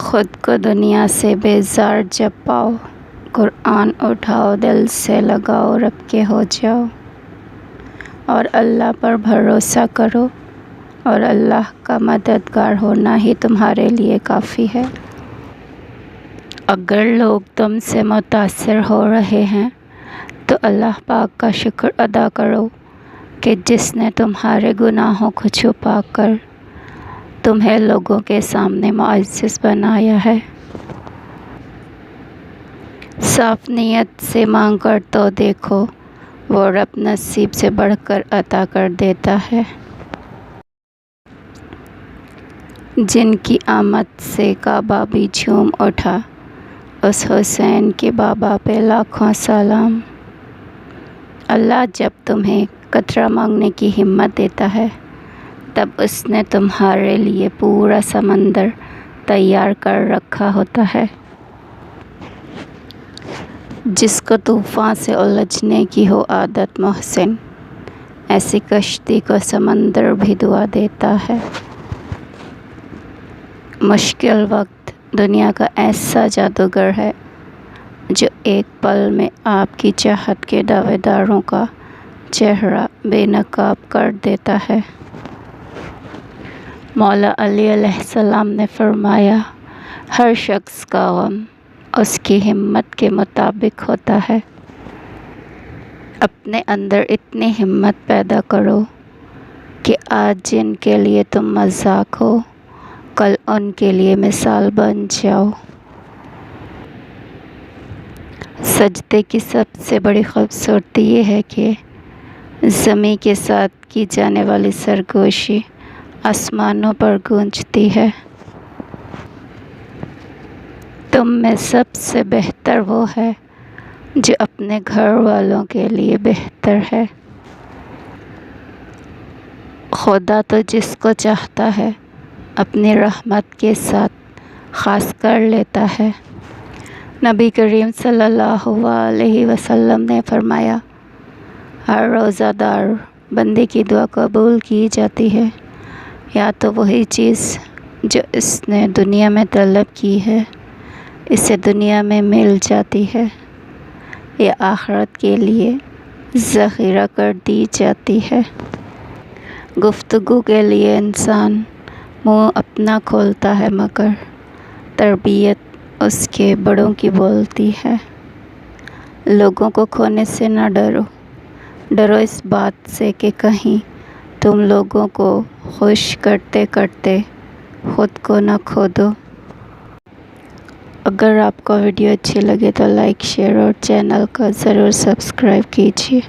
خود کو دنیا سے بیزار جب پاؤ، قرآن اٹھاؤ، دل سے لگاؤ، رب کے ہو جاؤ، اور اللہ پر بھروسہ کرو، اور اللہ کا مددگار ہونا ہی تمہارے لیے کافی ہے۔ اگر لوگ تم سے متاثر ہو رہے ہیں تو اللہ پاک کا شکر ادا کرو کہ جس نے تمہارے گناہوں کو چھپا کر تمہیں لوگوں کے سامنے معزز بنایا ہے۔ صاف نیت سے مانگ کر تو دیکھو، وہ رب نصیب سے بڑھ کر عطا کر دیتا ہے۔ جن کی آمد سے کعبہ بھی جھوم اٹھا، اس حسین کے بابا پہ لاکھوں سلام۔ اللہ جب تمہیں قطرہ مانگنے کی ہمت دیتا ہے، تب اس نے تمہارے لیے پورا سمندر تیار کر رکھا ہوتا ہے۔ جس کو طوفان سے الجھنے کی ہو عادت محسن، ایسی کشتی کو سمندر بھی دعا دیتا ہے۔ مشکل وقت دنیا کا ایسا جادوگر ہے جو ایک پل میں آپ کی چاہت کے دعوے داروں کا چہرہ بے نقاب کر دیتا ہے۔ مولا علی علیہ السلام نے فرمایا، ہر شخص کا غم اس کی ہمت کے مطابق ہوتا ہے۔ اپنے اندر اتنی ہمت پیدا کرو کہ آج جن کے لیے تم مذاق ہو، کل ان کے لیے مثال بن جاؤ۔ سجدے کی سب سے بڑی خوبصورتی یہ ہے کہ زمین کے ساتھ کی جانے والی سرگوشی آسمانوں پر گونجتی ہے۔ تم میں سب سے بہتر وہ ہے جو اپنے گھر والوں کے لیے بہتر ہے۔ خدا تو جس کو چاہتا ہے اپنی رحمت کے ساتھ خاص کر لیتا ہے۔ نبی کریم صلی اللہ علیہ وسلم نے فرمایا، ہر روزہ دار بندے کی دعا قبول کی جاتی ہے، یا تو وہی چیز جو اس نے دنیا میں طلب کی ہے اسے دنیا میں مل جاتی ہے، یا آخرت کے لیے ذخیرہ کر دی جاتی ہے۔ گفتگو کے لیے انسان منہ اپنا کھولتا ہے مگر تربیت اس کے بڑوں کی بولتی ہے۔ لوگوں کو کھونے سے نہ ڈرو، ڈرو اس بات سے کہ کہیں تم لوگوں کو خوش کرتے کرتے خود کو نہ کھو دو۔ اگر آپ کو ویڈیو اچھی لگے تو لائک، شیئر اور چینل کو ضرور سبسکرائب کیجیے۔